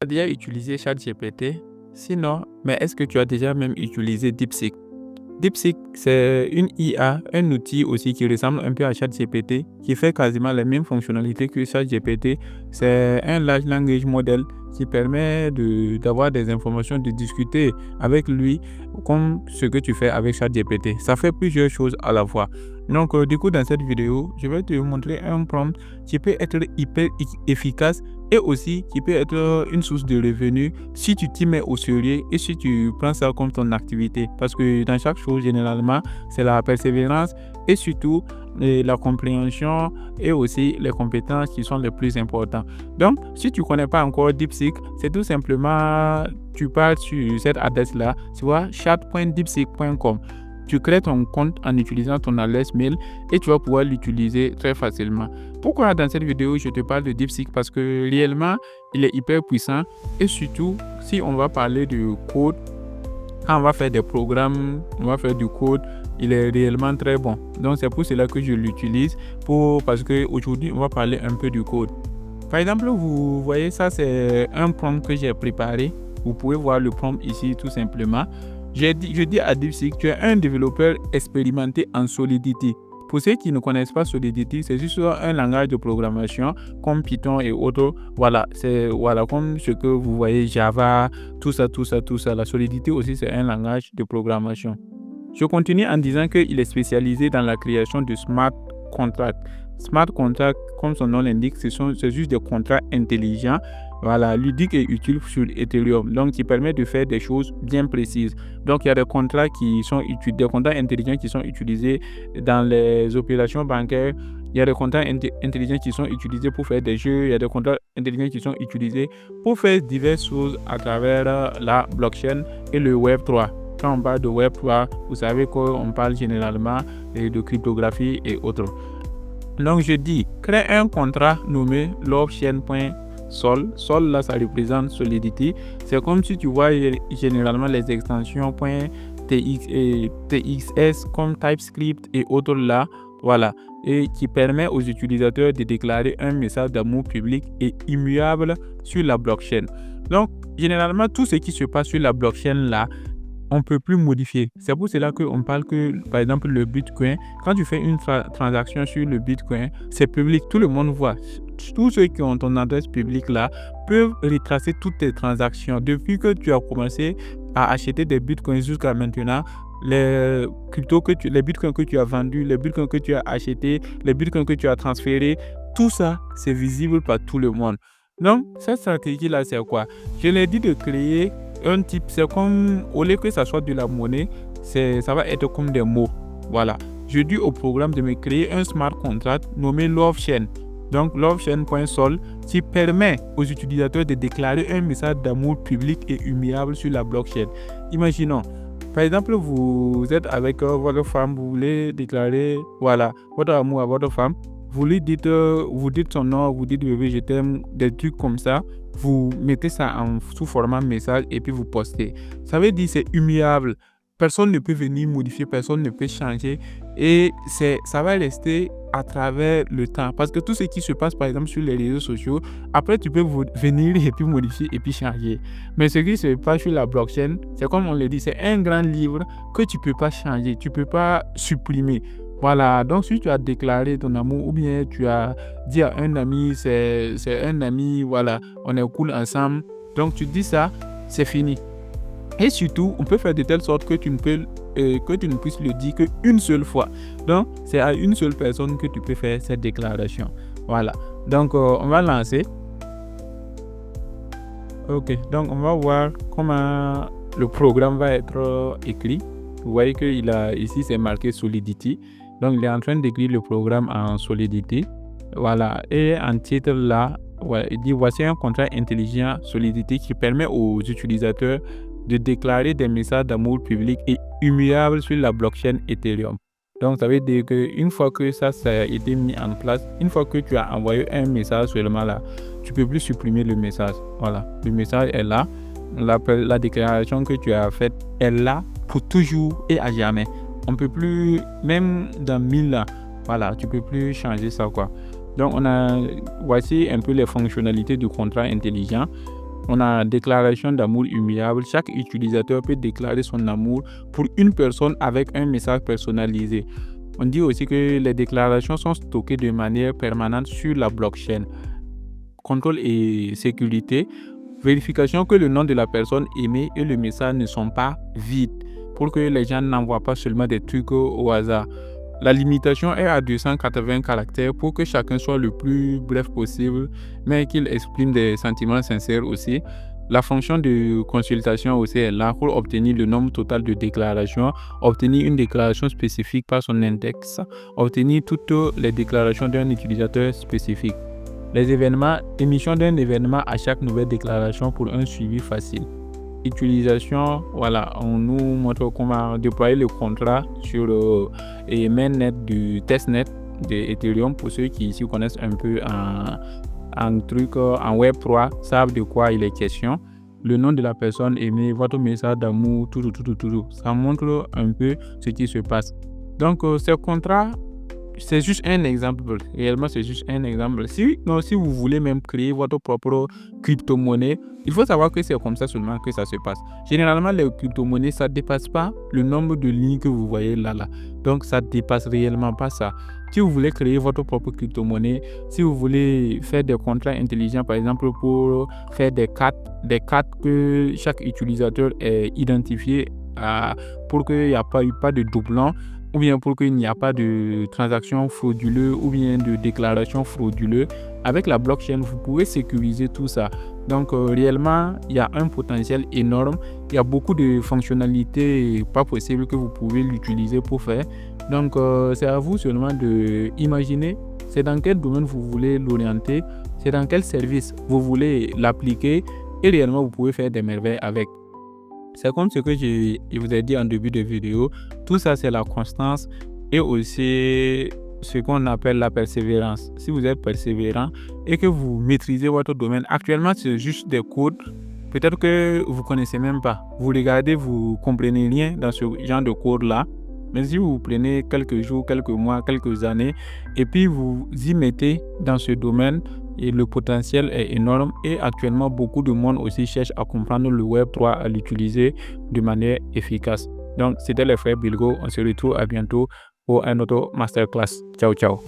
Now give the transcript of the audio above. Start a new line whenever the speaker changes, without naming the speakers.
as déjà utilisé ChatGPT? Sinon, mais est-ce que tu as déjà même utilisé DeepSeek? DeepSeek, c'est une IA, un outil aussi qui ressemble un peu à ChatGPT, qui fait quasiment les mêmes fonctionnalités que ChatGPT. C'est un large language model qui permet d'avoir des informations, de discuter avec lui comme ce que tu fais avec ChatGPT. Ça fait plusieurs choses à la fois. Donc, du coup, dans cette vidéo, je vais te montrer un prompt qui peut être hyper efficace et aussi qui peut être une source de revenus si tu t'y mets au sérieux et si tu prends ça comme ton activité. Parce que dans chaque chose, généralement, c'est la persévérance et surtout la compréhension et aussi les compétences qui sont les plus importantes. Donc, si tu ne connais pas encore DeepSeek, c'est tout simplement, tu pars sur cette adresse-là, tu vois, chat.deepseek.com. Tu crées ton compte en utilisant ton adresse mail et tu vas pouvoir l'utiliser très facilement. Pourquoi dans cette vidéo, je te parle de DeepSeek? Parce que réellement, il est hyper puissant et surtout, si on va parler de code, quand on va faire des programmes, on va faire du code, il est réellement très bon. Donc, c'est pour cela que je l'utilise parce qu'aujourd'hui, on va parler un peu du code. Par exemple, vous voyez ça, c'est un prompt que j'ai préparé. Vous pouvez voir le prompt ici tout simplement. Je dis à DeepSeek, tu es un développeur expérimenté en Solidity. Pour ceux qui ne connaissent pas Solidity, c'est juste un langage de programmation comme Python et autres. Voilà, c'est comme ce que vous voyez, Java, tout ça. La Solidity aussi, c'est un langage de programmation. Je continue en disant qu'il est spécialisé dans la création de smart contracts. Smart contracts, comme son nom l'indique, c'est juste des contrats intelligents, ludiques et utiles sur Ethereum, donc qui permet de faire des choses bien précises. Donc, il y a des contrats intelligents qui sont utilisés dans les opérations bancaires. Il y a des contrats intelligents qui sont utilisés pour faire des jeux. Il y a des contrats intelligents qui sont utilisés pour faire diverses choses à travers la blockchain et le Web 3. Quand on parle de Web 3, vous savez qu'on parle généralement de cryptographie et autres. Donc, je dis, crée un contrat nommé lovechain.sol. Sol, là, ça représente Solidity. C'est comme si tu vois généralement les extensions .tx et .txs comme TypeScript et autres là. Voilà. Et qui permet aux utilisateurs de déclarer un message d'amour public et immuable sur la blockchain. Donc, généralement, tout ce qui se passe sur la blockchain là, on ne peut plus modifier. C'est pour cela qu'on parle que, par exemple, le Bitcoin, quand tu fais une transaction sur le Bitcoin, c'est public, tout le monde voit. Tous ceux qui ont ton adresse publique là peuvent retracer toutes tes transactions. Depuis que tu as commencé à acheter des Bitcoins jusqu'à maintenant, les Bitcoins que tu as vendus, les Bitcoins que tu as achetés, les Bitcoins que tu as transférés, tout ça, c'est visible par tout le monde. Donc, cette stratégie-là, c'est quoi? Je l'ai dit de créer un type, c'est comme, au lieu que ça soit de la monnaie, ça va être comme des mots. Voilà. Je dis au programme de me créer un smart contract nommé LoveChain. Donc, lovechain.sol qui permet aux utilisateurs de déclarer un message d'amour public et immuable sur la blockchain. Imaginons, par exemple, vous êtes avec votre femme, vous voulez déclarer votre amour à votre femme. Vous lui dites, vous dites son nom, vous dites bébé, je t'aime, des trucs comme ça. Vous mettez ça sous format message et puis vous postez. Ça veut dire que c'est immuable. Personne ne peut venir modifier, personne ne peut changer. Et ça va rester à travers le temps. Parce que tout ce qui se passe, par exemple, sur les réseaux sociaux, après, tu peux venir et puis modifier et puis changer. Mais ce qui se passe sur la blockchain, c'est comme on le dit, c'est un grand livre que tu ne peux pas changer, tu ne peux pas supprimer. Voilà, donc si tu as déclaré ton amour ou bien tu as dit à un ami, c'est un ami, voilà, on est cool ensemble. Donc tu dis ça, c'est fini. Et surtout, on peut faire de telle sorte que tu ne puisses le dire qu'une seule fois. Donc, c'est à une seule personne que tu peux faire cette déclaration. Voilà. Donc, on va lancer. Ok, donc on va voir comment le programme va être écrit. Vous voyez ici, c'est marqué Solidity. Donc, il est en train d'écrire le programme en Solidity. Voilà. Et en titre là, il dit voici un contrat intelligent Solidity qui permet aux utilisateurs de déclarer des messages d'amour public et immuables sur la blockchain Ethereum. Donc, ça veut dire qu'une fois que ça a été mis en place, une fois que tu as envoyé un message seulement là, tu ne peux plus supprimer le message. Voilà. Le message est là. La déclaration que tu as faite est là pour toujours et à jamais. On ne peut plus, même dans 1000 ans, voilà, tu ne peux plus changer ça, quoi. Donc, voici un peu les fonctionnalités du contrat intelligent. On a déclaration d'amour immuable. Chaque utilisateur peut déclarer son amour pour une personne avec un message personnalisé. On dit aussi que les déclarations sont stockées de manière permanente sur la blockchain. Contrôle et sécurité. Vérification que le nom de la personne aimée et le message ne sont pas vides pour que les gens n'envoient pas seulement des trucs au hasard. La limitation est à 280 caractères pour que chacun soit le plus bref possible, mais qu'il exprime des sentiments sincères aussi. La fonction de consultation aussi est là pour obtenir le nombre total de déclarations, obtenir une déclaration spécifique par son index, obtenir toutes les déclarations d'un utilisateur spécifique. Les événements, émission d'un événement à chaque nouvelle déclaration pour un suivi facile. Utilisation, voilà, on nous montre comment déployer le contrat sur le mainnet du testnet de Ethereum. Pour ceux qui ici connaissent un peu en Web3, savent de quoi il est question. Le nom de la personne aimée, votre message d'amour, tout. Ça montre un peu ce qui se passe. Donc, ce contrat, c'est juste un exemple. Réellement, c'est juste un exemple. Si vous voulez même créer votre propre crypto-monnaie, il faut savoir que c'est comme ça seulement que ça se passe. Généralement, les crypto-monnaies, ça ne dépasse pas le nombre de lignes que vous voyez là. Donc, ça ne dépasse réellement pas ça. Si vous voulez créer votre propre crypto-monnaie, si vous voulez faire des contrats intelligents, par exemple, pour faire des cartes que chaque utilisateur est identifié pour qu'il n'y ait pas de doublons, ou bien pour qu'il n'y ait pas de transactions frauduleuses ou bien de déclarations frauduleuses. Avec la blockchain, vous pouvez sécuriser tout ça. Donc, réellement, il y a un potentiel énorme. Il y a beaucoup de fonctionnalités pas possibles que vous pouvez l'utiliser pour faire. Donc, c'est à vous seulement d'imaginer c'est dans quel domaine vous voulez l'orienter, c'est dans quel service vous voulez l'appliquer et réellement, vous pouvez faire des merveilles avec. C'est comme ce que je vous ai dit en début de vidéo. Tout ça, c'est la constance et aussi ce qu'on appelle la persévérance. Si vous êtes persévérant et que vous maîtrisez votre domaine, actuellement, c'est juste des codes. Peut-être que vous ne connaissez même pas. Vous regardez, vous ne comprenez rien dans ce genre de code-là. Mais si vous prenez quelques jours, quelques mois, quelques années, et puis vous y mettez dans ce domaine, et le potentiel est énorme. Et actuellement, beaucoup de monde aussi cherche à comprendre le Web3, à l'utiliser de manière efficace. Donc, c'était les frères Bilgo. On se retrouve à bientôt pour un autre masterclass. Ciao, ciao.